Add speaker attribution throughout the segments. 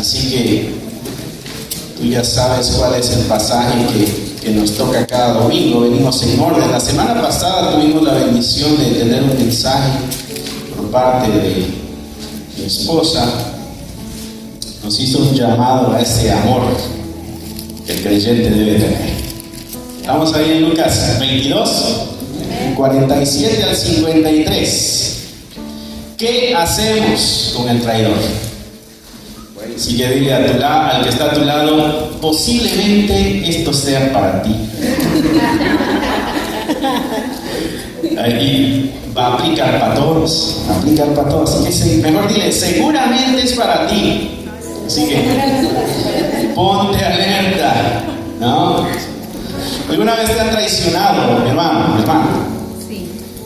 Speaker 1: Así que tú ya sabes cuál es el pasaje que nos toca cada domingo. Venimos en orden. La semana pasada tuvimos la bendición de tener un mensaje por parte de mi esposa. Nos hizo un llamado a ese amor que el creyente debe tener. Estamos ahí en Lucas 22, 47 al 53. ¿Qué hacemos con el traidor? Así que dile al que está a tu lado, posiblemente esto sea para ti. Ahí va a aplicar para todos. Así que mejor dile, seguramente es para ti. Así que ponte alerta, ¿no? ¿Alguna vez te han traicionado, mi hermano?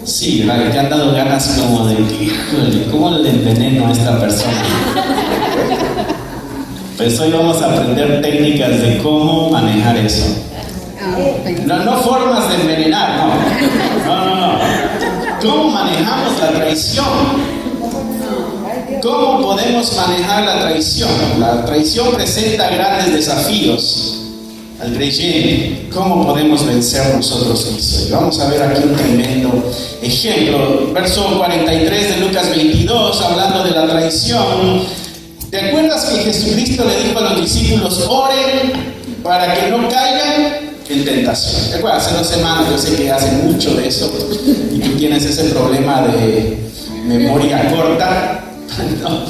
Speaker 1: Sí, ¿verdad? Te han dado ganas como de que, ¿cómo le enveneno a esta persona? Pues hoy vamos a aprender técnicas de cómo manejar eso. No formas de envenenar, no. ¿Cómo manejamos la traición? ¿Cómo podemos manejar la traición? La traición presenta grandes desafíos al creyente. ¿Cómo podemos vencer nosotros eso? Y vamos a ver aquí un tremendo ejemplo. Verso 43 de Lucas 22, hablando de la traición. ¿Te acuerdas que Jesucristo le dijo a los discípulos, oren para que no caigan en tentación? ¿Te acuerdas? Hace 2 semanas, yo sé que hace mucho de eso y tú tienes ese problema de memoria corta, ¿no?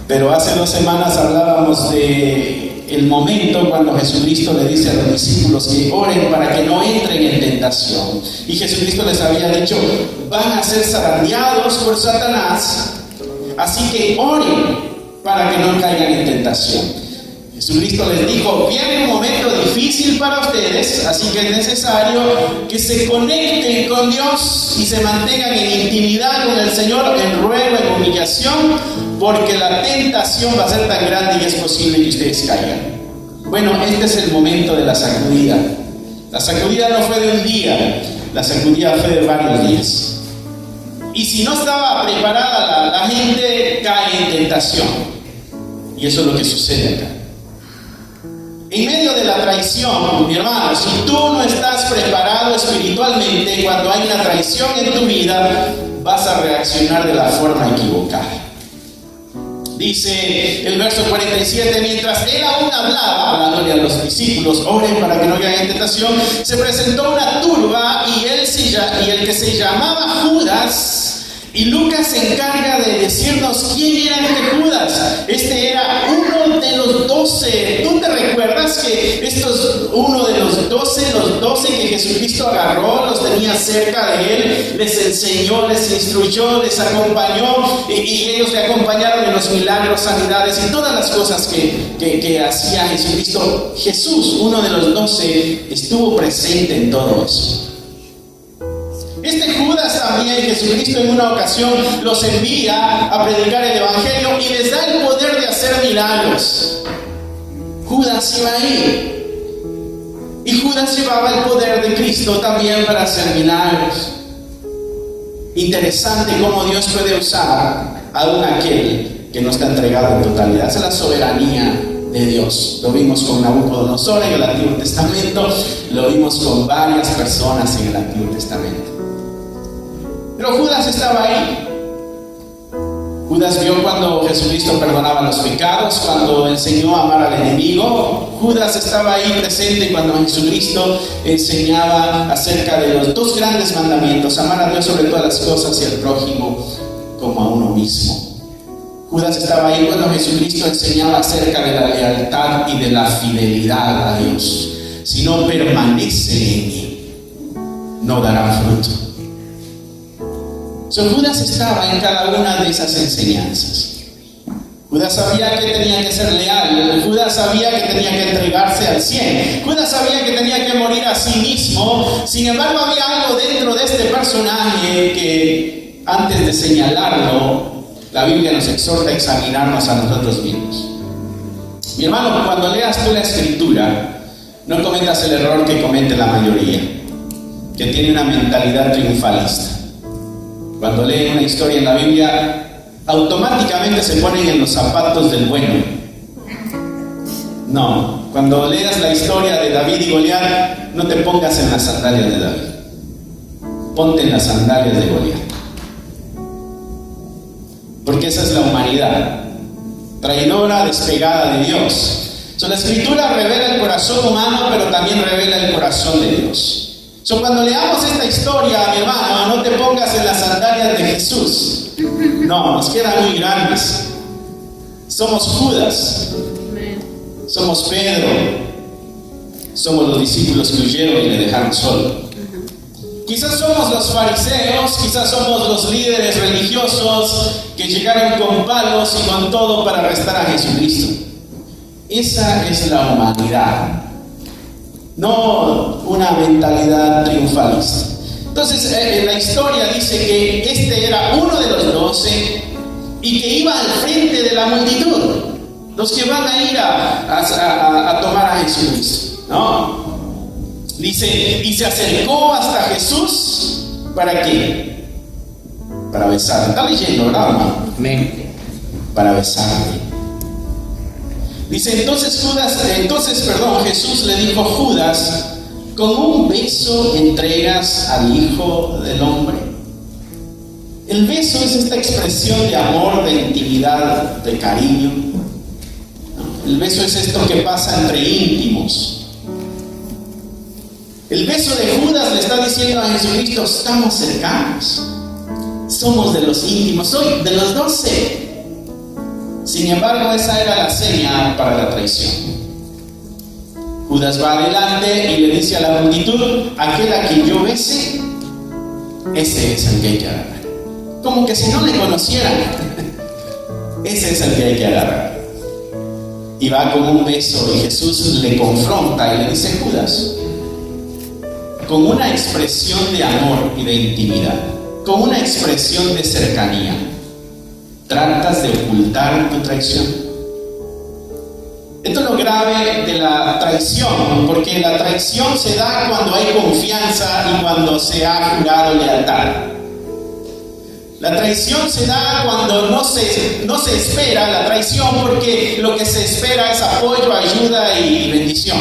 Speaker 1: Pero hace 2 semanas hablábamos de el momento cuando Jesucristo le dice a los discípulos que oren para que no entren en tentación. Y Jesucristo les había dicho, van a ser zarandeados por Satanás, así que oren para que no caigan en tentación. Jesucristo les dijo, viene un momento difícil para ustedes, así que es necesario que se conecten con Dios y se mantengan en intimidad con el Señor, en ruego, en humillación, porque la tentación va a ser tan grande y es posible que ustedes caigan. Bueno, este es el momento de la sacudida. La sacudida no fue de un día, la sacudida fue de varios días. Y si no estaba preparada la gente cae en tentación. Y eso es lo que sucede acá. En medio de la traición, mi hermano, si tú no estás preparado espiritualmente, cuando hay una traición en tu vida, vas a reaccionar de la forma equivocada. Dice el verso 47, mientras él aún hablaba, hablándole a los discípulos, oren para que no caigan en tentación, se presentó una turba y el que se llamaba Judas. Y Lucas se encarga de decirnos quién era este Judas. Este era uno de los 12. ¿Tú te recuerdas que uno de los 12 que Jesucristo agarró, los tenía cerca de él, les enseñó, les instruyó, les acompañó y ellos le acompañaron en los milagros, sanidades y todas las cosas que hacía Jesucristo? Jesús, uno de los 12, estuvo presente en todo eso. Este Judas también, Jesucristo en una ocasión los envía a predicar el Evangelio y les da el poder de hacer milagros. Judas iba ahí. Y Judas llevaba el poder de Cristo también para hacer milagros. Interesante cómo Dios puede usar a aquel que no está entregado en totalidad. Esa es la soberanía de Dios. Lo vimos con Nabucodonosor en el Antiguo Testamento, lo vimos con varias personas en el Antiguo Testamento. Pero Judas estaba ahí. Judas vio cuando Jesucristo perdonaba los pecados, cuando enseñó a amar al enemigo. Judas estaba ahí presente cuando Jesucristo enseñaba acerca de los 2 grandes mandamientos: amar a Dios sobre todas las cosas y al prójimo como a uno mismo. Judas estaba ahí cuando Jesucristo enseñaba acerca de la lealtad y de la fidelidad a Dios. Si no permanece en mí, no dará fruto. Judas estaba en cada una de esas enseñanzas. Judas sabía que tenía que ser leal. Judas sabía que tenía que entregarse al 100. Judas sabía que tenía que morir a sí mismo. Sin embargo, había algo dentro de este personaje que, antes de señalarlo, la Biblia nos exhorta a examinarnos a nosotros mismos. Mi hermano, cuando leas tú la Escritura, no cometas el error que comete la mayoría, que tiene una mentalidad triunfalista. Cuando leen una historia en la Biblia, automáticamente se ponen en los zapatos del bueno. No, cuando leas la historia de David y Goliat, no te pongas en las sandalias de David. Ponte en las sandalias de Goliat. Porque esa es la humanidad, traidora, despegada de Dios. La escritura revela el corazón humano, pero también revela el corazón de Dios. Cuando leamos esta historia, mi hermano, no te pongas en las sandalias de Jesús. No, nos quedan muy grandes. Somos Judas, somos Pedro, somos los discípulos que huyeron y le dejaron solo. Quizás somos los fariseos, quizás somos los líderes religiosos que llegaron con palos y con todo para arrestar a Jesucristo. Esa es la humanidad, no una mentalidad triunfalista. Entonces, en la historia dice que este era uno de los 12 y que iba al frente de la multitud, los que van a ir a tomar a Jesucristo, ¿no? Dice, y se acercó hasta Jesús, ¿para qué? Para besarle. Está leyendo, ¿verdad, hermano?
Speaker 2: Amén.
Speaker 1: Para besarle. Dice, entonces Jesús le dijo: Judas, ¿con un beso entregas al Hijo del Hombre? El beso es esta expresión de amor, de intimidad, de cariño. El beso es esto que pasa entre íntimos. El beso de Judas le está diciendo a Jesucristo: estamos cercanos, somos de los íntimos, soy de los 12. Sin embargo, esa era la seña para la traición. Judas va adelante y le dice a la multitud: aquel a quien yo bese, ese es el que hay que agarrar. Como que si no le conocieran, ese es el que hay que agarrar. Y va con un beso y Jesús le confronta y le dice: Judas, con una expresión de amor y de intimidad, con una expresión de cercanía, ¿tratas de ocultar tu traición? Esto es lo grave de la traición, porque la traición se da cuando hay confianza y cuando se ha jurado lealtad. La traición se da cuando no se espera la traición, porque lo que se espera es apoyo, ayuda y bendición.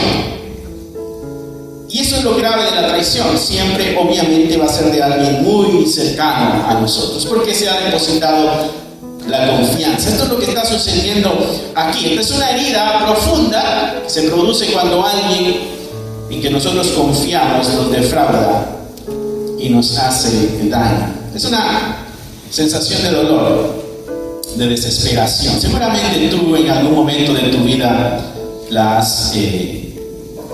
Speaker 1: Y eso es lo grave de la traición. Siempre, obviamente, va a ser de alguien muy cercano a nosotros, porque se ha depositado la confianza. Esto es lo que está sucediendo aquí. Esta es una herida profunda que se produce cuando alguien en que nosotros confiamos nos defrauda y nos hace daño. Es una sensación de dolor, de desesperación. Seguramente tú en algún momento de tu vida la has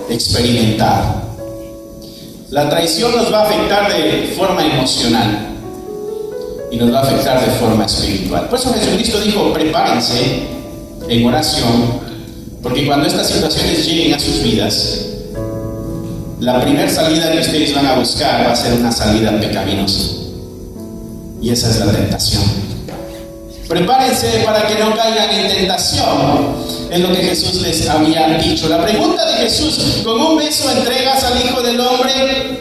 Speaker 1: experimentado. La traición nos va a afectar de forma emocional y nos va a afectar de forma espiritual. Por eso Jesucristo dijo: prepárense en oración, porque cuando estas situaciones lleguen a sus vidas, la primera salida que ustedes van a buscar va a ser una salida pecaminosa, y esa es la tentación. Prepárense para que no caigan en tentación, es lo que Jesús les había dicho. La pregunta de Jesús: ¿con un beso entregas al Hijo del Hombre?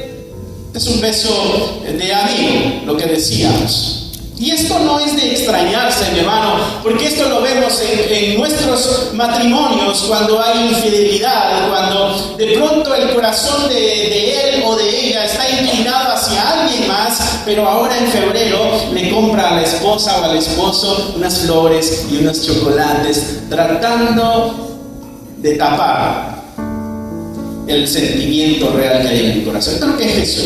Speaker 1: Es un beso de amigo, lo que decíamos. Y esto no es de extrañarse, mi hermano, porque esto lo vemos en nuestros matrimonios, cuando hay infidelidad, cuando de pronto el corazón de él o de ella está inclinado hacia alguien más, pero ahora en febrero le compra a la esposa o al esposo unas flores y unos chocolates, tratando de tapar el sentimiento real que hay en el corazón. Esto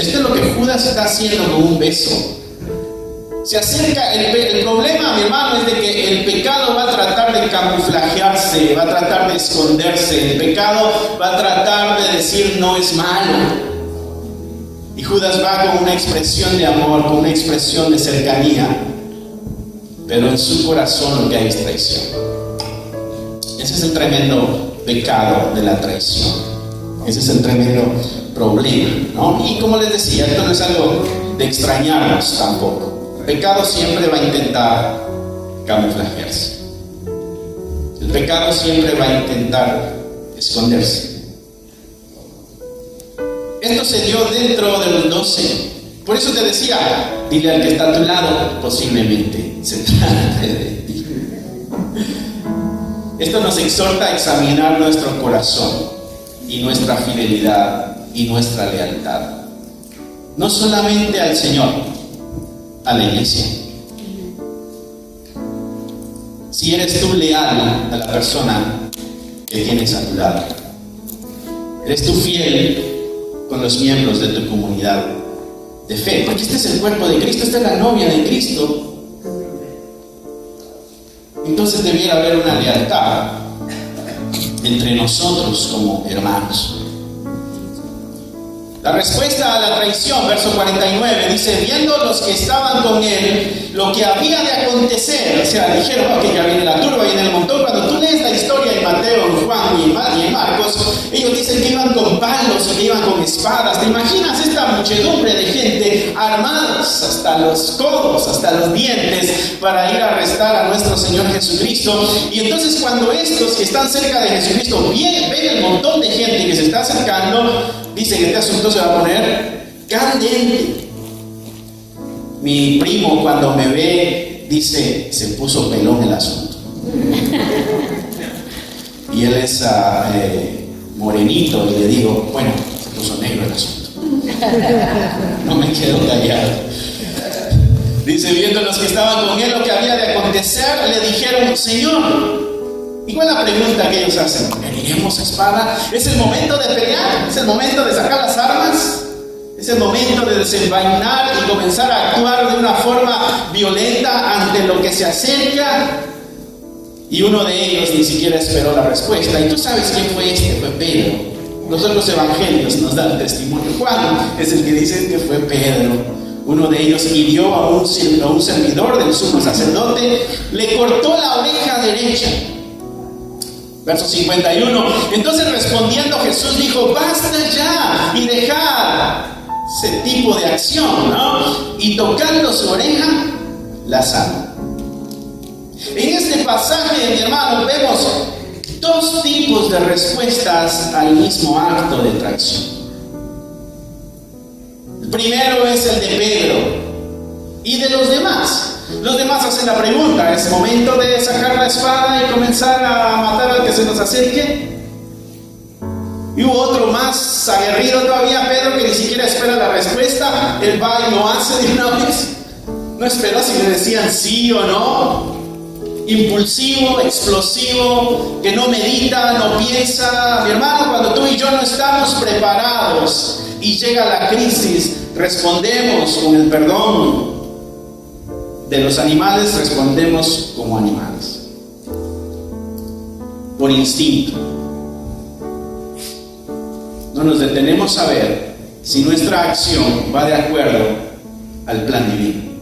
Speaker 1: es lo que Judas está haciendo con un beso. Se acerca, el problema, mi hermano, es de que el pecado va a tratar de camuflajearse, va a tratar de esconderse. El pecado va a tratar de decir: no es malo. Y Judas va con una expresión de amor, con una expresión de cercanía, pero en su corazón lo que hay es traición. Ese es el tremendo pecado de la traición. Ese es el tremendo problema, ¿no? Y como les decía, esto no es algo de extrañarnos tampoco. El pecado siempre va a intentar camuflajearse. El pecado siempre va a intentar esconderse. Esto se dio dentro de los 12. Por eso te decía, dile al que está a tu lado: posiblemente se trate de ti. Esto nos exhorta a examinar nuestro corazón y nuestra fidelidad y nuestra lealtad. No solamente al Señor, a la iglesia. Si eres tú leal a la persona que tienes a tu lado, eres tú fiel con los miembros de tu comunidad de fe, porque este es el cuerpo de Cristo, esta es la novia de Cristo. Entonces debiera haber una lealtad entre nosotros como hermanos. La respuesta a la traición, verso 49, dice: viendo los que estaban con él lo que había de acontecer, o sea, dijeron: ok, ya viene la turba, viene el montón. Cuando tú lees la historia en Mateo, en Juan y en Marcos, ellos dicen que iban con palos y que iban con espadas. ¿Te imaginas esta muchedumbre de gente armados hasta los codos, hasta los dientes, para ir a arrestar a nuestro Señor Jesucristo? Y entonces cuando estos que están cerca de Jesucristo ven el montón de gente que se está acercando, dicen que este asunto se va a poner candente. Mi primo, cuando me ve, dice: se puso pelón el asunto. Y él es morenito, y le digo: bueno, se puso negro el asunto. No me quedo callado. Dice: viendo los que estaban con él lo que había de acontecer, le dijeron: Señor. ¿Y cuál es la pregunta que ellos hacen? ¿Heriremos a espada? ¿Es el momento de pelear? ¿Es el momento de sacar las armas? ¿Es el momento de desenvainar y comenzar a actuar de una forma violenta ante lo que se acerca? Y uno de ellos ni siquiera esperó la respuesta. ¿Y tú sabes quién fue este? Fue Pedro. Los otros evangelios nos dan testimonio. Juan es el que dice que fue Pedro. Uno de ellos hirió a un servidor del sumo sacerdote, le cortó la oreja derecha. Verso 51. Entonces respondiendo Jesús dijo: basta ya y dejad ese tipo de acción, ¿no? Y tocando su oreja, la sanó. En este pasaje, mi hermano, vemos dos tipos de respuestas al mismo acto de traición. El primero es el de Pedro y de los demás. Los demás hacen la pregunta: ¿es momento de sacar la espada y comenzar a matar al que se nos acerque? Y hubo otro más aguerrido todavía, Pedro, que ni siquiera espera la respuesta. Él va y lo hace de una vez. No esperó si le decían sí o no. Impulsivo, explosivo, que no medita, no piensa. Mi hermano, cuando tú y yo no estamos preparados y llega la crisis, respondemos con el perdón de los animales, respondemos como animales, por instinto. No nos detenemos a ver si nuestra acción va de acuerdo al plan divino.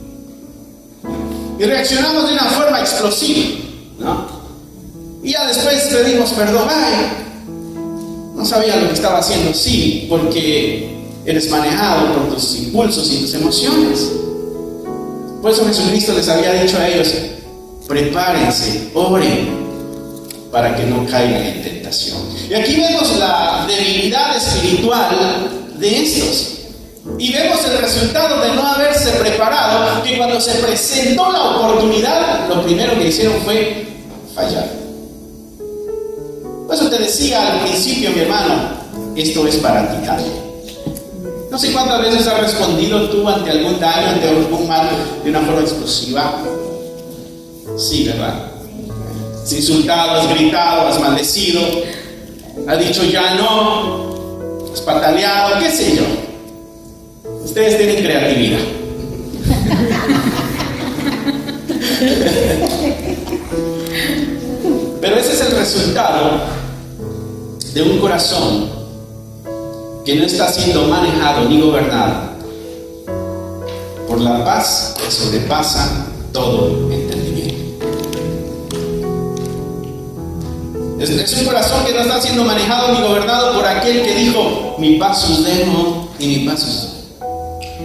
Speaker 1: Y reaccionamos de una forma explosiva, ¿no? Y ya después pedimos perdón. Ay, no sabía lo que estaba haciendo. Sí, porque eres manejado por tus impulsos y tus emociones. Por eso Jesucristo les había dicho a ellos: prepárense, oren, para que no caigan en tentación. Y aquí vemos la debilidad espiritual de estos. Y vemos el resultado de no haberse preparado, que cuando se presentó la oportunidad, lo primero que hicieron fue fallar. Por eso te decía al principio, mi hermano, esto es para ti también. No sé cuántas veces has respondido tú ante algún daño, ante algún mal, de una forma explosiva. Sí, ¿verdad? Has insultado, has gritado, has maldecido, has dicho ya no, has pataleado, qué sé yo. Ustedes tienen creatividad. Pero ese es el resultado de un corazón que no está siendo manejado ni gobernado por la paz que sobrepasa todo entendimiento. Es un corazón que no está siendo manejado ni gobernado por aquel que dijo: mi paz os dejo y mi paz os doy.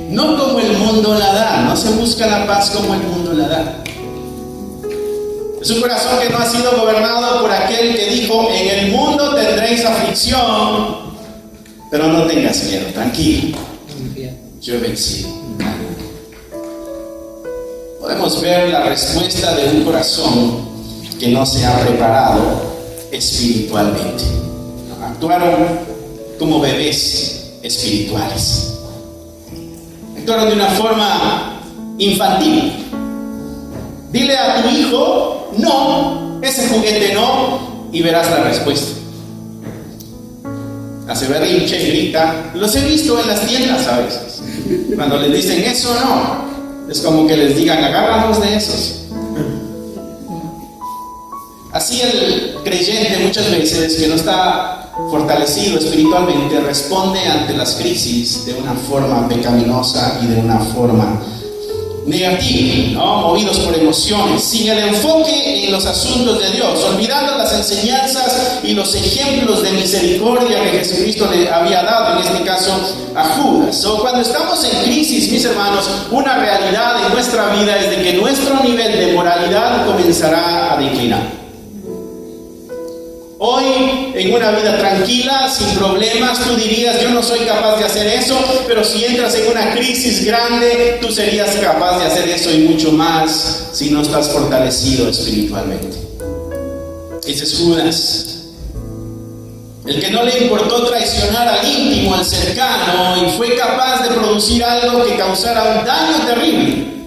Speaker 1: No como el mundo la da, no se busca la paz como el mundo la da. Es un corazón que no ha sido gobernado por aquel que dijo: en el mundo tendréis aflicción, pero no tengas miedo, tranquilo, yo he vencido. Podemos ver la respuesta de un corazón que no se ha preparado espiritualmente. Actuaron como bebés espirituales. Actuaron de una forma infantil. Dile a tu hijo, no, ese juguete no, y verás la respuesta. Hace berrinche, grita. Los he visto en las tiendas a veces. Cuando les dicen eso, no. Es como que les digan, agárranos de esos. Así el creyente muchas veces que no está fortalecido espiritualmente responde ante las crisis de una forma pecaminosa y de una forma negativa, ¿no? Movidos por emociones, sin el enfoque en los asuntos de Dios, olvidando las enseñanzas y los ejemplos de misericordia que Jesucristo le había dado, en este caso a Judas. Cuando estamos en crisis, mis hermanos, una realidad en nuestra vida es de que nuestro nivel de moralidad comenzará a declinar. Hoy, en una vida tranquila, sin problemas, tú dirías, yo no soy capaz de hacer eso, pero si entras en una crisis grande, tú serías capaz de hacer eso y mucho más si no estás fortalecido espiritualmente. Ese es Judas, el que no le importó traicionar al íntimo, al cercano, y fue capaz de producir algo que causara un daño terrible.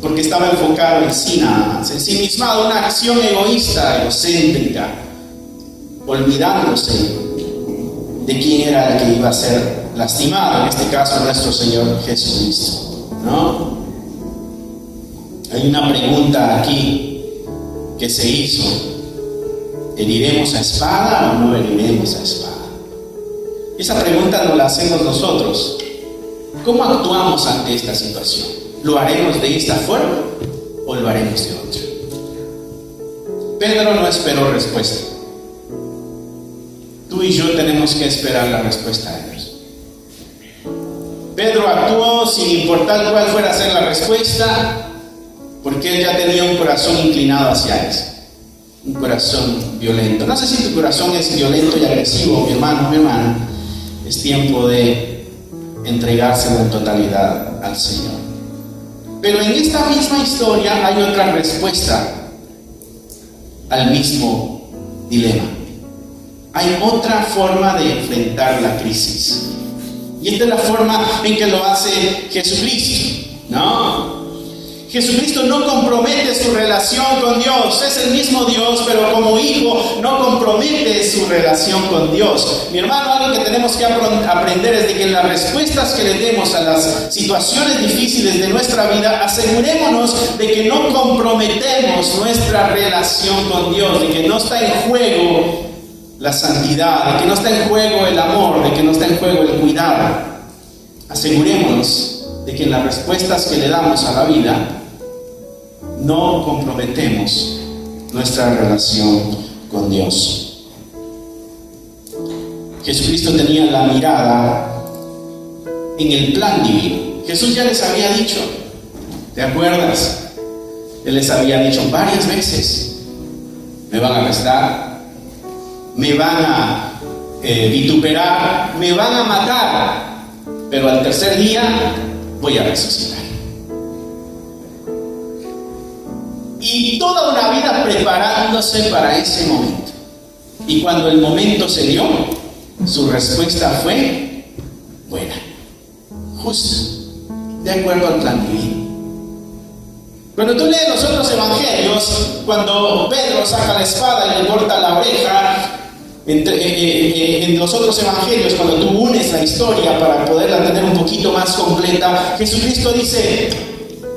Speaker 1: Porque estaba enfocado en sí nada más, ensimismado, una acción egoísta, egocéntrica, olvidándose de quién era el que iba a ser lastimado, en este caso nuestro Señor Jesucristo, ¿no? Hay una pregunta aquí que se hizo: ¿heriremos a espada o no heriremos a espada? Esa pregunta nos la hacemos nosotros. ¿Cómo actuamos ante esta situación? ¿Lo haremos de esta forma o lo haremos de otra? Pedro no esperó respuesta. Tú y yo tenemos que esperar la respuesta de Dios. Pedro actuó sin importar cuál fuera a ser la respuesta, porque él ya tenía un corazón inclinado hacia eso. Un corazón violento. No sé si tu corazón es violento y agresivo, mi hermano, mi hermana. Es tiempo de entregárselo en totalidad al Señor. Pero en esta misma historia hay otra respuesta al mismo dilema. Hay otra forma de enfrentar la crisis. Y esta es la forma en que lo hace Jesucristo, ¿no? Jesucristo no compromete su relación con Dios. Es el mismo Dios, pero como hijo no compromete su relación con Dios. Mi hermano, algo que tenemos que aprender es de que en las respuestas que le demos a las situaciones difíciles de nuestra vida, asegurémonos de que no comprometemos nuestra relación con Dios, de que no está en juego la santidad, de que no está en juego el amor, de que no está en juego el cuidado. Asegurémonos de que en las respuestas que le damos a la vida no comprometemos nuestra relación con Dios. Jesucristo tenía la mirada en el plan divino. Jesús ya les había dicho, ¿te acuerdas? Él les había dicho varias veces: me van a arrestar, me van a vituperar, me van a matar, pero al tercer día voy a resucitar. Y toda una vida preparándose para ese momento. Y cuando el momento se dio, su respuesta fue buena, justa, de acuerdo al plan divino. Cuando tú lees los otros evangelios, cuando Pedro saca la espada y le corta la oreja, en los otros evangelios, cuando tú unes la historia para poderla tener un poquito más completa, Jesucristo dice: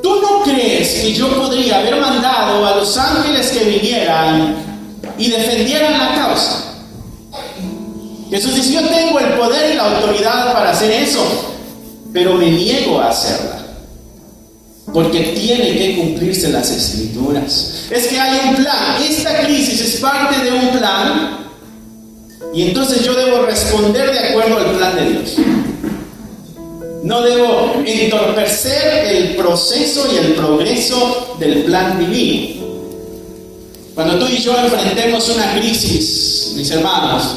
Speaker 1: ¿tú no crees que yo podría haber mandado a los ángeles que vinieran y defendieran la causa? Jesús dice: yo tengo el poder y la autoridad para hacer eso, pero me niego a hacerla, porque tiene que cumplirse las escrituras. Es que hay un plan. Esta crisis es parte de un plan, y entonces yo debo responder de acuerdo al plan de Dios. No debo entorpecer el proceso y el progreso del plan divino. Cuando tú y yo enfrentemos una crisis, mis hermanos,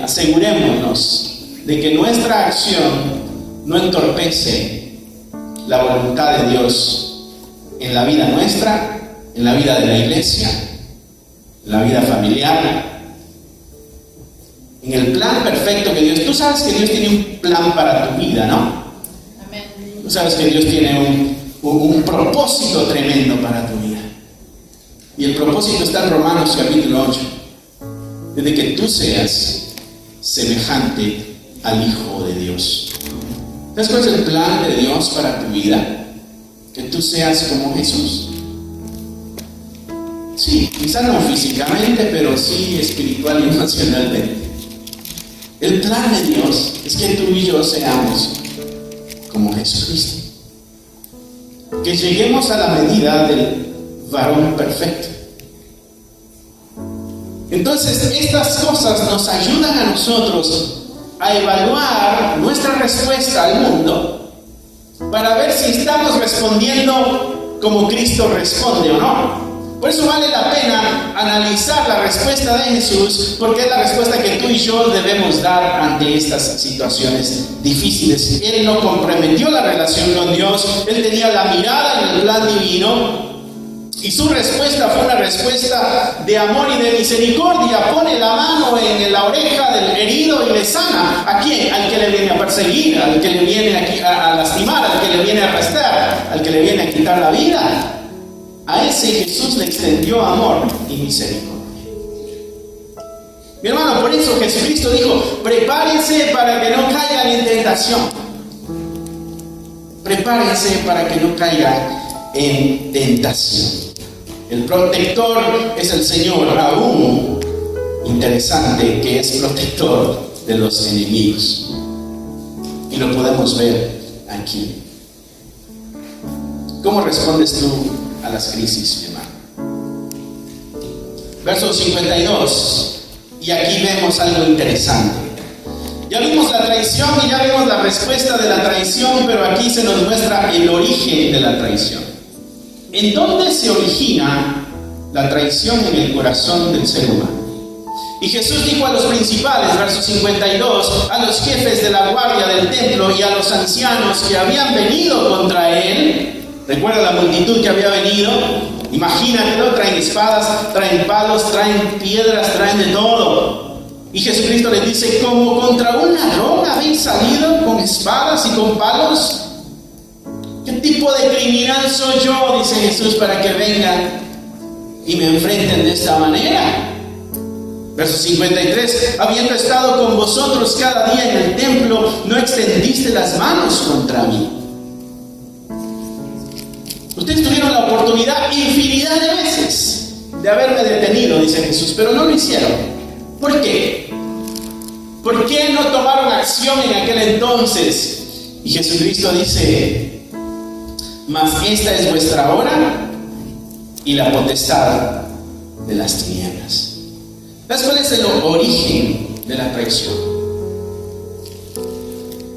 Speaker 1: asegurémonos de que nuestra acción no entorpece la voluntad de Dios en la vida nuestra, en la vida de la iglesia, en la vida familiar, en el plan perfecto que Dios. Tú sabes que Dios tiene un plan para tu vida, ¿no?
Speaker 2: Amén.
Speaker 1: Tú sabes que Dios tiene un propósito tremendo para tu vida. Y el propósito está en Romanos capítulo 8. Es de que tú seas semejante al Hijo de Dios. ¿Sabes cuál es el plan de Dios para tu vida? Que tú seas como Jesús. Sí, quizás no físicamente, pero sí espiritual y emocionalmente. El plan de Dios es que tú y yo seamos como Jesucristo. Que lleguemos a la medida del varón perfecto. Entonces, estas cosas nos ayudan a nosotros a evaluar nuestra respuesta al mundo para ver si estamos respondiendo como Cristo responde o no. Por eso vale la pena analizar la respuesta de Jesús, porque es la respuesta que tú y yo debemos dar ante estas situaciones difíciles. Él no comprometió la relación con Dios, él tenía la mirada en el plan divino, y su respuesta fue una respuesta de amor y de misericordia. Pone la mano en la oreja del herido y le sana. ¿A quién? Al que le viene a perseguir, al que le viene a lastimar, al que le viene a arrestar, al que le viene a quitar la vida. A ese Jesús le extendió amor y misericordia. Mi hermano, por eso Jesucristo dijo: prepárense para que no caigan en tentación. Prepárense para que no caigan en tentación. El protector es el Señor, aún interesante que es protector de los enemigos. Y lo podemos ver aquí. ¿Cómo respondes tú a las crisis, mi hermano? Verso 52. Y aquí vemos algo interesante. Ya vimos la traición y ya vimos la respuesta de la traición, pero aquí se nos muestra el origen de la traición. ¿En dónde se origina la traición en el corazón del ser humano? Y Jesús dijo a los principales, verso 52, a los jefes de la guardia del templo y a los ancianos que habían venido contra él. ¿Recuerda la multitud que había venido? Imagínatelo, traen espadas, traen palos, traen piedras, traen de todo. Y Jesucristo les dice: como contra un ladrón habéis salido con espadas y con palos. ¿Qué tipo de criminal soy yo, dice Jesús, para que vengan y me enfrenten de esta manera? Verso 53, habiendo estado con vosotros cada día en el templo, no extendiste las manos contra mí. Ustedes tuvieron la oportunidad infinidad de veces de haberme detenido, dice Jesús, pero no lo hicieron. ¿Por qué? ¿Por qué no tomaron acción en aquel entonces? Y Jesucristo dice: mas esta es vuestra hora y la potestad de las tinieblas. ¿Sabes cuál es el origen de la traición?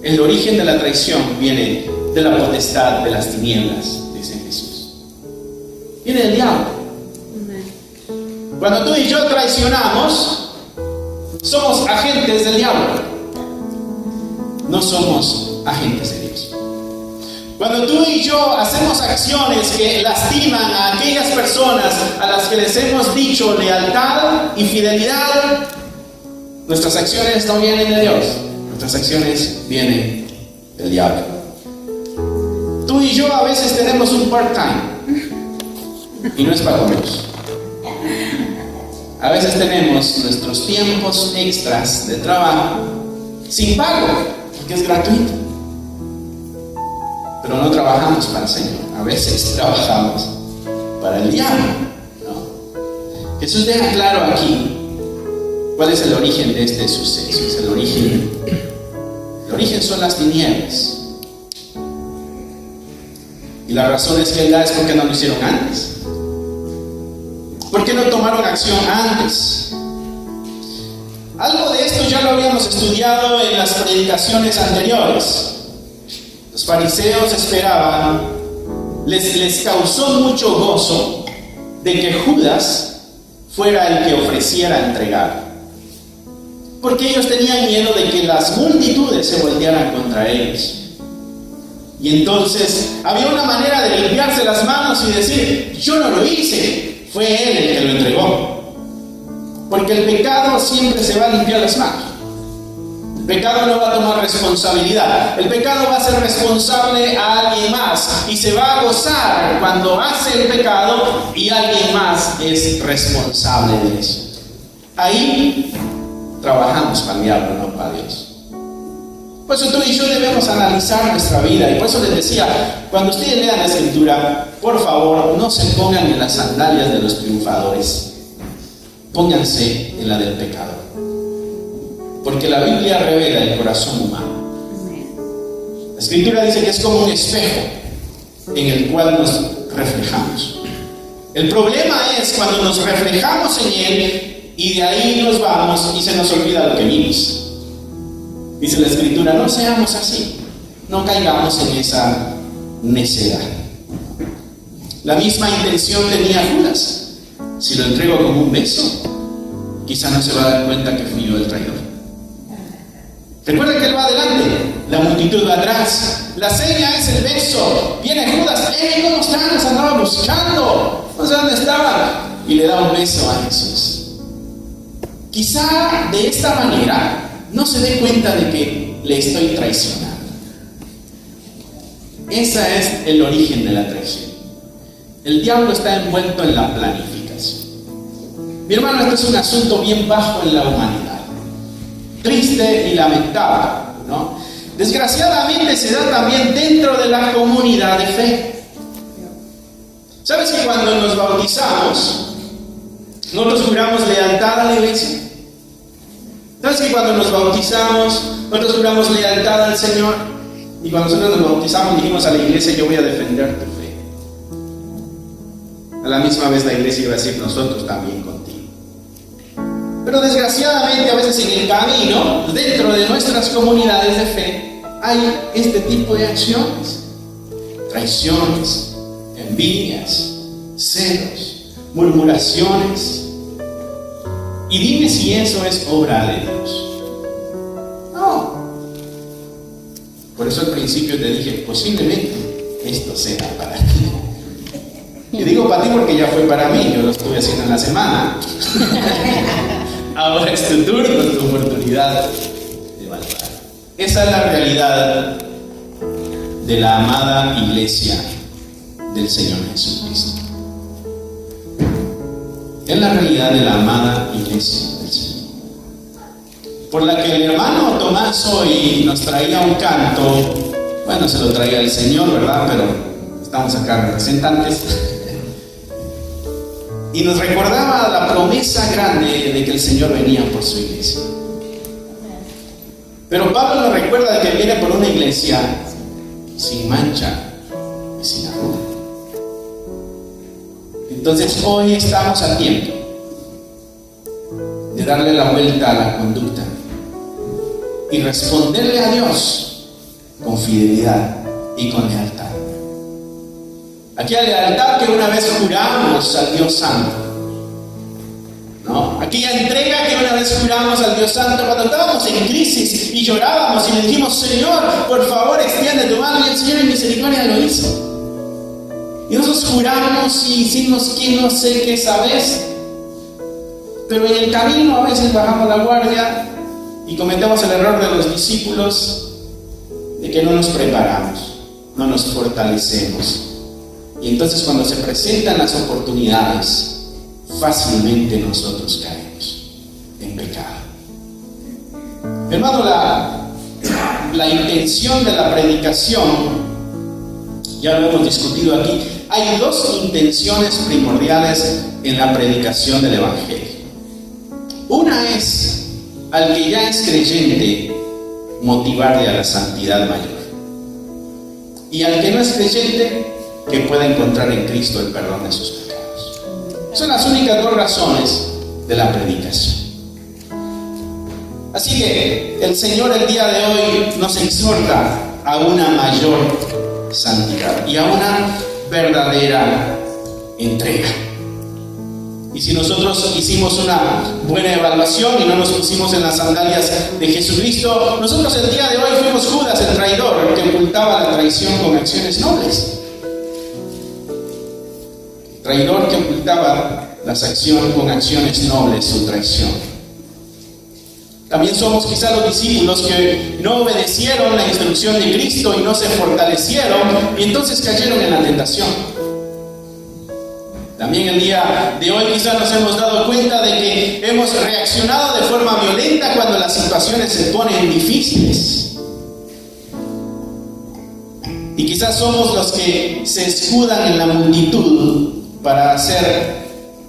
Speaker 1: El origen de la traición viene de la potestad de las tinieblas, dice Jesús. Viene del diablo. Cuando tú y yo traicionamos, somos agentes del diablo. No somos agentes de Dios. Cuando tú y yo hacemos acciones que lastiman a aquellas personas a las que les hemos dicho lealtad y fidelidad, nuestras acciones no vienen de Dios, nuestras acciones vienen del diablo. Tú y yo a veces tenemos un part-time y no es para Dios. A veces tenemos nuestros tiempos extras de trabajo sin pago, porque es gratuito. Pero no trabajamos para el Señor, a veces trabajamos para el diablo, ¿no? Jesús deja claro aquí cuál es el origen de este suceso. Es el origen son las tinieblas. Y la razón es que Él da es porque no lo hicieron antes. ¿Por qué no tomaron acción antes? Algo de esto ya lo habíamos estudiado en las predicaciones anteriores. Los fariseos esperaban, les causó mucho gozo de que Judas fuera el que ofreciera entregar. Porque ellos tenían miedo de que las multitudes se voltearan contra ellos. Y entonces había una manera de limpiarse las manos y decir: yo no lo hice, fue Él el que lo entregó. Porque el pecado siempre se va a limpiar las manos. El pecado no va a tomar responsabilidad. El pecado va a ser responsable a alguien más y se va a gozar cuando hace el pecado y alguien más es responsable de eso. Ahí trabajamos para el diablo, no para Dios. Por eso tú y yo debemos analizar nuestra vida. Y por eso les decía, cuando ustedes lean la Escritura, por favor, no se pongan en las sandalias de los triunfadores. Pónganse en la del pecador. Porque la Biblia revela el corazón humano. La Escritura dice que es como un espejo en el cual nos reflejamos. El problema es cuando nos reflejamos en Él y de ahí nos vamos y se nos olvida lo que vimos. Dice la Escritura: no seamos así, no caigamos en esa necedad. La misma intención tenía Judas. Si lo entrego como un beso, quizá no se va a dar cuenta que fui yo el traidor. Recuerden que él va adelante, la multitud va atrás. La seña es el beso. Viene Judas: ¡hey! ¿Cómo están? Nos andaba buscando, no sé dónde estaban. Y le da un beso a Jesús. Quizá de esta manera no se dé cuenta de que le estoy traicionando. Ese es el origen de la traición. El diablo está envuelto en la planificación. Mi hermano, esto es un asunto bien bajo en la humanidad. Triste y lamentable, ¿no? Desgraciadamente se da también dentro de la comunidad de fe. ¿Sabes que cuando nos bautizamos, nosotros juramos lealtad a la iglesia? ¿Sabes que cuando nos bautizamos, nosotros juramos lealtad al Señor? Y cuando nosotros nos bautizamos, dijimos a la iglesia: yo voy a defender tu fe. A la misma vez la iglesia iba a decir: nosotros también contigo. Pero desgraciadamente a veces en el camino, dentro de nuestras comunidades de fe, hay este tipo de acciones: traiciones, envidias, celos, murmuraciones. Y dime si eso es obra de Dios. No. Por eso al principio te dije: posiblemente esto sea para ti. Y digo para ti porque ya fue para mí, yo lo estuve haciendo en la semana. Ahora es tu turno, tu oportunidad de evaluar. Esa es la realidad de la amada iglesia del Señor Jesucristo. Es la realidad de la amada iglesia del Señor, por la que el hermano Tomás hoy nos traía un canto. Bueno, se lo traía el Señor, ¿verdad? Pero estamos acá representantes. Y nos recordaba la promesa grande de que el Señor venía por su iglesia. Pero Pablo nos recuerda de que viene por una iglesia sin mancha y sin arruga. Entonces hoy estamos a tiempo de darle la vuelta a la conducta y responderle a Dios con fidelidad y con lealtad. Aquella lealtad que una vez juramos al Dios Santo, ¿no? Aquella entrega que una vez juramos al Dios Santo cuando estábamos en crisis y llorábamos y le dijimos: Señor, por favor, extiende tu mano. Y el Señor en misericordia lo hizo. Y nosotros juramos y hicimos que no sé qué sabes, pero en el camino a veces bajamos la guardia y cometemos el error de los discípulos de que no nos preparamos, no nos fortalecemos. Y entonces cuando se presentan las oportunidades, fácilmente nosotros caemos en pecado. Hermano, la intención de la predicación, ya lo hemos discutido aquí. Hay dos intenciones primordiales en la predicación del Evangelio. Una es, al que ya es creyente, motivarle a la santidad mayor. Y al que no es creyente, que pueda encontrar en Cristo el perdón de sus pecados. Son las únicas dos razones de la predicación. Así que el Señor el día de hoy nos exhorta a una mayor santidad y a una verdadera entrega. Y si nosotros hicimos una buena evaluación y no nos pusimos en las sandalias de Jesucristo, nosotros el día de hoy fuimos Judas, el traidor, el que ocultaba la traición con acciones nobles. Traidor que ocultaba con acciones nobles su traición. También somos quizá los discípulos que no obedecieron la instrucción de Cristo y no se fortalecieron y entonces cayeron en la tentación. También el día de hoy quizás nos hemos dado cuenta de que hemos reaccionado de forma violenta cuando las situaciones se ponen difíciles. Y quizás somos los que se escudan en la multitud para hacer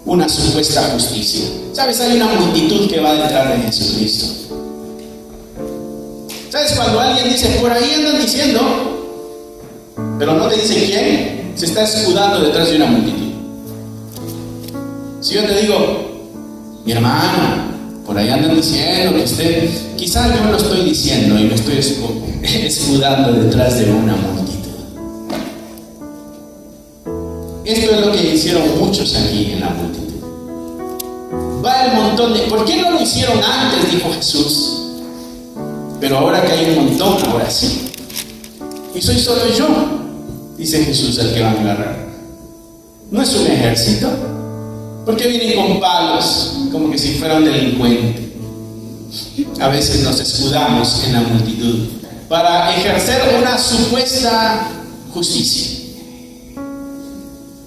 Speaker 1: una supuesta justicia. ¿Sabes? Hay una multitud que va detrás de Jesucristo. ¿Sabes? Cuando alguien dice, por ahí andan diciendo, pero no te dice quién, se está escudando detrás de una multitud. Si yo te digo, mi hermano, por ahí andan diciendo que usted, quizás yo lo estoy diciendo y me estoy escudando detrás de una multitud. Esto es lo que hicieron muchos aquí en la multitud. Va el montón de... ¿Por qué no lo hicieron antes? Dijo Jesús. Pero ahora que hay un montón, ahora sí. Y soy solo yo, dice Jesús, el que va a agarrar. No es un ejército. ¿Por qué vienen con palos como que si fuera un delincuente? A veces nos escudamos en la multitud para ejercer una supuesta justicia.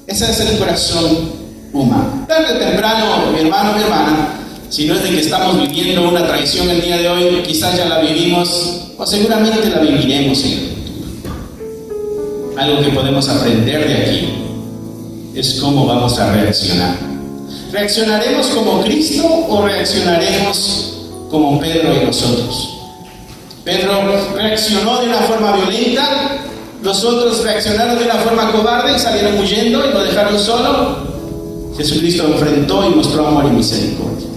Speaker 1: Ese es el corazón humano. Tarde o temprano, mi hermano, mi hermana, si no es de que estamos viviendo una traición el día de hoy, quizás ya la vivimos o seguramente la viviremos en el futuro. Algo que podemos aprender de aquí es cómo vamos a reaccionar. ¿Reaccionaremos como Cristo o reaccionaremos como Pedro y los otros? Pedro reaccionó de una forma violenta, los otros reaccionaron de una forma cobarde y salieron huyendo y lo dejaron solo. Jesucristo enfrentó y mostró amor y misericordia.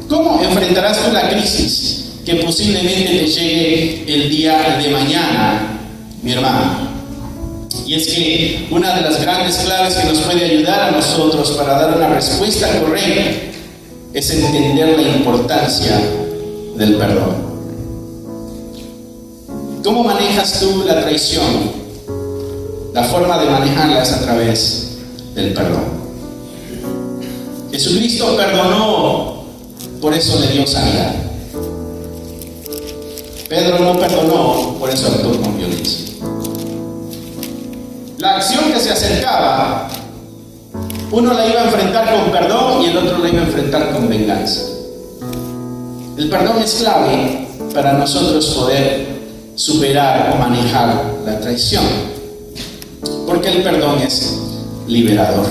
Speaker 1: ¿Cómo enfrentarás tú la crisis que posiblemente te llegue el día de mañana, mi hermano? Y es que una de las grandes claves que nos puede ayudar a nosotros para dar una respuesta correcta es entender la importancia del perdón. ¿Cómo manejas tú la traición? La forma de manejarla es a través del perdón. Jesucristo perdonó, por eso le dio sanidad. Pedro no perdonó, por eso actuó con violencia. La acción que se acercaba, uno la iba a enfrentar con perdón y el otro la iba a enfrentar con venganza. El perdón es clave para nosotros poder superar o manejar la traición, porque el perdón es liberador.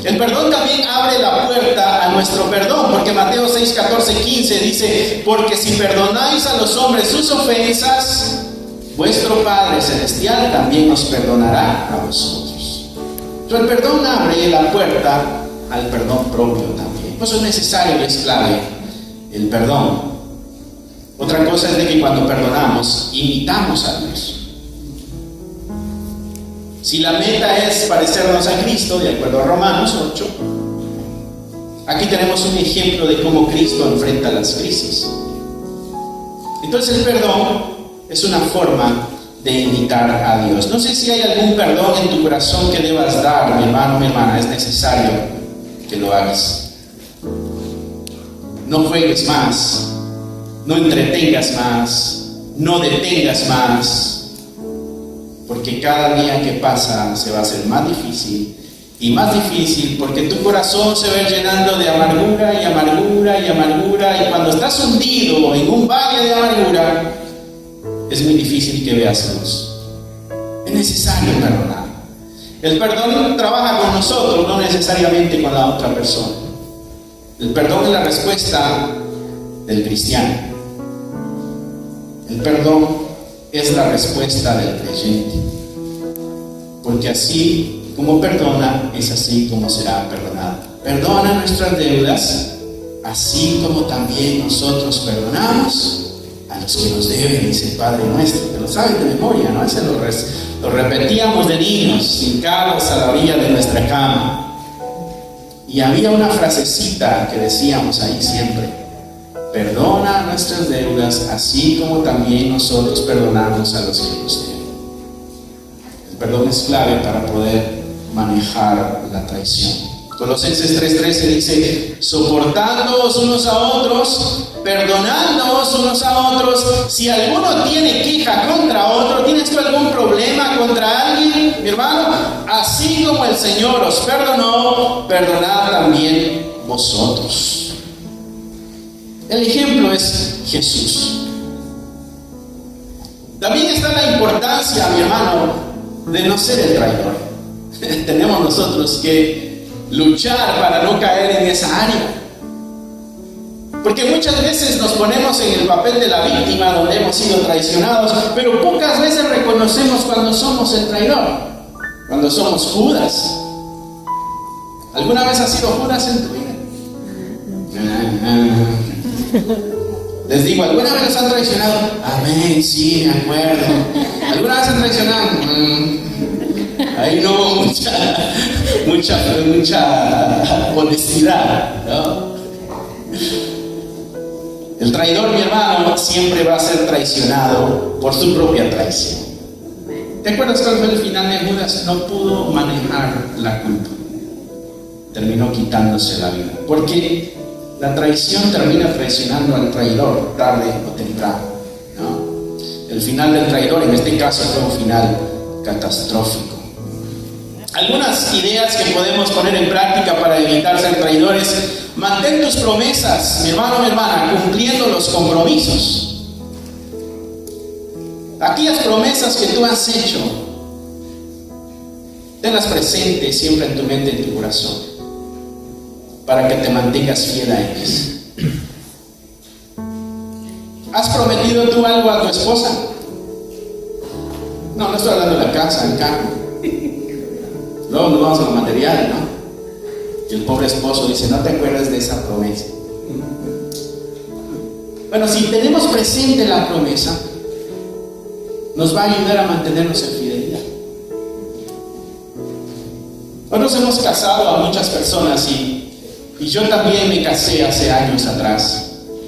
Speaker 1: El perdón también abre la puerta a nuestro perdón, porque Mateo 6, 14, 15 dice, porque si perdonáis a los hombres sus ofensas, vuestro Padre Celestial también os perdonará a vosotros. Pero el perdón abre la puerta al perdón propio también. Por eso es necesario y es clave el perdón. Otra cosa es de que cuando perdonamos, imitamos a Dios. Si la meta es parecernos a Cristo, de acuerdo a Romanos 8, aquí tenemos un ejemplo de cómo Cristo enfrenta las crisis. Entonces el perdón es una forma de imitar a Dios. No sé si hay algún perdón en tu corazón que debas dar, mi hermano, mi hermana. Es necesario que lo hagas. No juegues más, no entretengas más, no detengas más, porque cada día que pasa se va a hacer más difícil y más difícil, porque tu corazón se va llenando de amargura y amargura y amargura, y cuando estás hundido en un valle de amargura, es muy difícil que veas luz. Es necesario perdonar. El perdón trabaja con nosotros, no necesariamente con la otra persona. El perdón es la respuesta del cristiano. El perdón es la respuesta del creyente. Porque así como perdona, es así como será perdonado. Perdona nuestras deudas, así como también nosotros perdonamos a los que nos deben, dice el Padre nuestro, que lo saben de memoria, ¿no? Ese lo repetíamos de niños, hincados a la orilla de nuestra cama. Y había una frasecita que decíamos ahí siempre: perdona nuestras deudas, así como también nosotros perdonamos a los que nos deben. El perdón es clave para poder manejar la traición. Colosenses 3:13 dice: soportándoos unos a otros, perdonándoos unos a otros. Si alguno tiene queja contra otro, ¿tienes tú algún problema contra alguien, mi hermano? Así como el Señor os perdonó, perdonad también vosotros. El ejemplo es Jesús. También está la importancia, mi hermano, de no ser el traidor. Tenemos nosotros que luchar para no caer en esa área, porque muchas veces nos ponemos en el papel de la víctima, donde hemos sido traicionados, pero pocas veces reconocemos cuando somos el traidor, cuando somos Judas. ¿Alguna vez has sido Judas en tu vida? Les digo, ¿alguna vez los han traicionado? Amén, sí, me acuerdo. ¿Alguna vez han traicionado? Ahí no hubo mucha honestidad, ¿no? El traidor, mi hermano, siempre va a ser traicionado por su propia traición. ¿Te acuerdas cuál fue el final de Judas? No pudo manejar la culpa. Terminó quitándose la vida. Porque la traición termina traicionando al traidor tarde o temprano, ¿no? El final del traidor en este caso fue un final catastrófico. Algunas ideas que podemos poner en práctica para evitar ser traidores: mantén tus promesas, mi hermano, mi hermana, cumpliendo los compromisos. Aquellas promesas que tú has hecho, tenlas presentes siempre en tu mente, en tu corazón, para que te mantengas fiel a ellas. ¿Has prometido tú algo a tu esposa? No estoy hablando de la casa, el carro. Luego nos vamos a lo material, ¿no? Y el pobre esposo dice: no te acuerdas de esa promesa. Bueno, si tenemos presente la promesa, nos va a ayudar a mantenernos en fidelidad. Nosotros hemos casado a muchas personas y yo también me casé hace años atrás.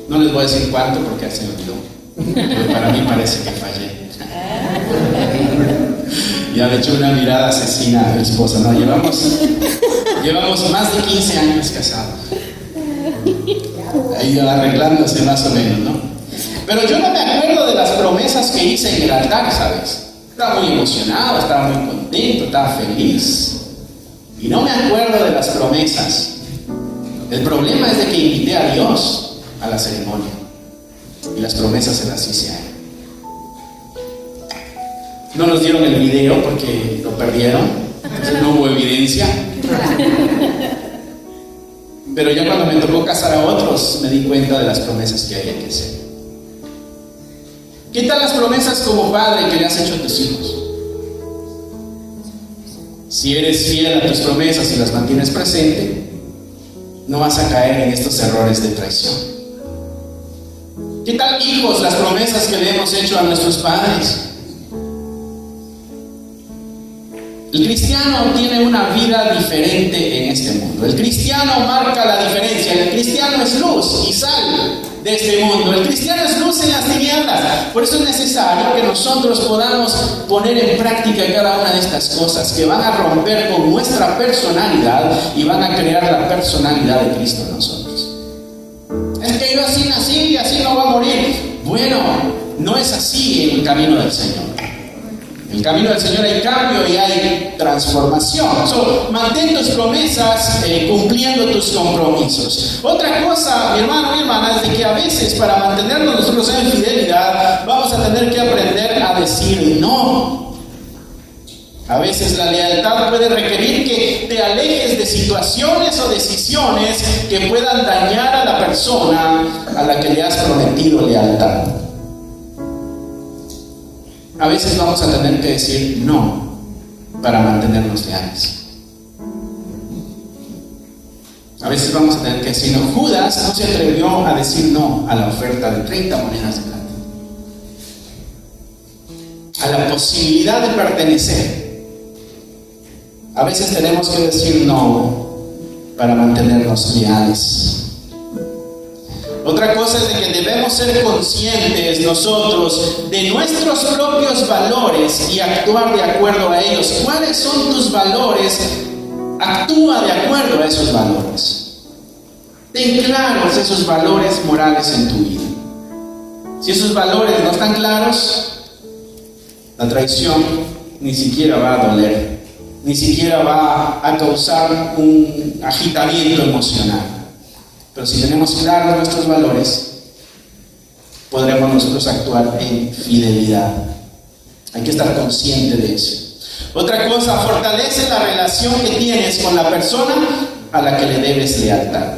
Speaker 1: No les voy a decir cuánto porque se me olvidó, pero para mí parece que fallé. Ya le eché una mirada asesina a mi esposa. No, llevamos más de 15 años casados. Ahí arreglándose más o menos, ¿no? Pero yo no me acuerdo de las promesas que hice en el altar, ¿sabes? Estaba muy emocionado, estaba muy contento, estaba feliz. Y no me acuerdo de las promesas. El problema es de que invité a Dios a la ceremonia y las promesas se las hice a Él. No nos dieron el video porque lo perdieron, entonces no hubo evidencia. Pero ya cuando me tocó casar a otros, me di cuenta de las promesas que había que hacer. ¿Qué tal las promesas como padre que le has hecho a tus hijos? Si eres fiel a tus promesas y las mantienes presente, no vas a caer en estos errores de traición. ¿Qué tal, hijos, las promesas que le hemos hecho a nuestros padres? El cristiano tiene una vida diferente en este mundo. El cristiano marca la diferencia. El cristiano es luz y sal de este mundo. El cristiano es luz en las tinieblas. Por eso es necesario que nosotros podamos poner en práctica cada una de estas cosas que van a romper con nuestra personalidad y van a crear la personalidad de Cristo en nosotros. Es que yo así nací y así no voy a morir. Bueno, no es así en el camino del Señor. En el camino del Señor hay cambio y hay transformación. Mantén tus promesas cumpliendo tus compromisos. Otra cosa, mi hermano, mi hermana, es de que a veces para mantenernos nosotros en fidelidad vamos a tener que aprender a decir no. A veces la lealtad puede requerir que te alejes de situaciones o decisiones que puedan dañar a la persona a la que le has prometido lealtad. A veces vamos a tener que decir no para mantenernos leales. A veces vamos a tener que decir no. Judas no se atrevió a decir no a la oferta de 30 monedas de plata, a la posibilidad de pertenecer. A veces tenemos que decir no para mantenernos leales. Otra cosa es de que debemos ser conscientes nosotros de nuestros propios valores y actuar de acuerdo a ellos. ¿Cuáles son tus valores? Actúa de acuerdo a esos valores. Ten claros esos valores morales en tu vida. Si esos valores no están claros, la traición ni siquiera va a doler, ni siquiera va a causar un agitamiento emocional. Pero si tenemos claros nuestros valores, podremos nosotros actuar en fidelidad. Hay que estar consciente de eso. Otra cosa, fortalece la relación que tienes con la persona a la que le debes lealtad.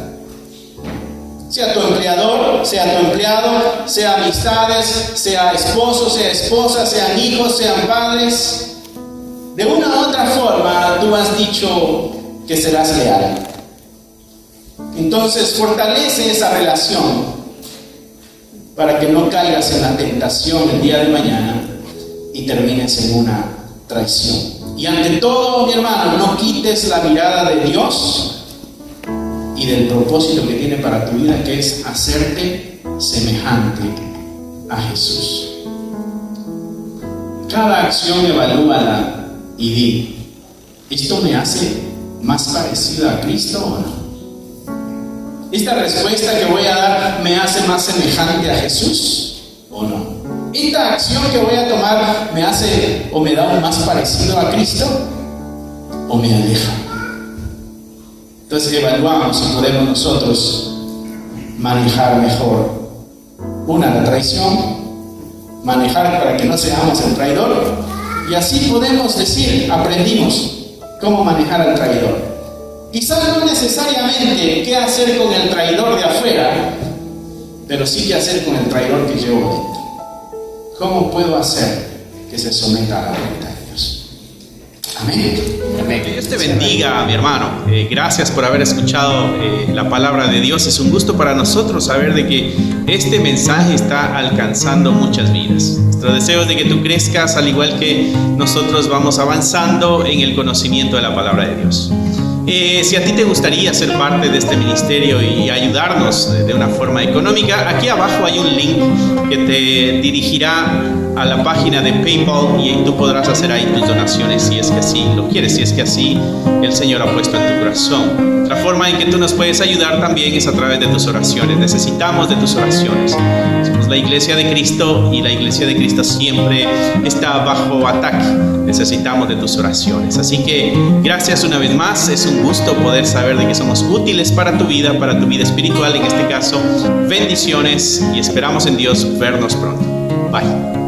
Speaker 1: Sea tu empleador, sea tu empleado, sea amistades, sea esposo, sea esposa, sean hijos, sean padres. De una u otra forma, tú has dicho que serás leal. Entonces, fortalece esa relación para que no caigas en la tentación el día de mañana y termines en una traición. Y ante todo, mi hermano, no quites la mirada de Dios y del propósito que tiene para tu vida, que es hacerte semejante a Jesús. Cada acción evalúala y di: ¿esto me hace más parecido a Cristo o no? ¿Esta respuesta que voy a dar me hace más semejante a Jesús o no? ¿Esta acción que voy a tomar me hace o me da un más parecido a Cristo o me aleja? Entonces evaluamos si podemos nosotros manejar mejor la traición, manejar para que no seamos el traidor, y así podemos decir: aprendimos cómo manejar al traidor. Quizás no necesariamente qué hacer con el traidor de afuera, pero sí qué hacer con el traidor que llevo dentro. ¿Cómo puedo hacer que se someta a la voluntad de Dios? Amén.
Speaker 2: Amén. Que Dios te bendiga, mi hermano. Gracias por haber escuchado la palabra de Dios. Es un gusto para nosotros saber de que este mensaje está alcanzando muchas vidas. Nuestro deseo es de que tú crezcas al igual que nosotros vamos avanzando en el conocimiento de la palabra de Dios. Si a ti te gustaría ser parte de este ministerio y ayudarnos de una forma económica, aquí abajo hay un link que te dirigirá a la página de PayPal y tú podrás hacer ahí tus donaciones si es que así lo quieres, si es que así el Señor ha puesto en tu corazón. Otra forma en que tú nos puedes ayudar también es a través de tus oraciones. Necesitamos de tus oraciones. Somos la Iglesia de Cristo y la Iglesia de Cristo siempre está bajo ataque. Necesitamos de tus oraciones. Así que gracias una vez más. Es un gusto poder saber de que somos útiles para tu vida espiritual en este caso. Bendiciones y esperamos en Dios vernos pronto. Bye.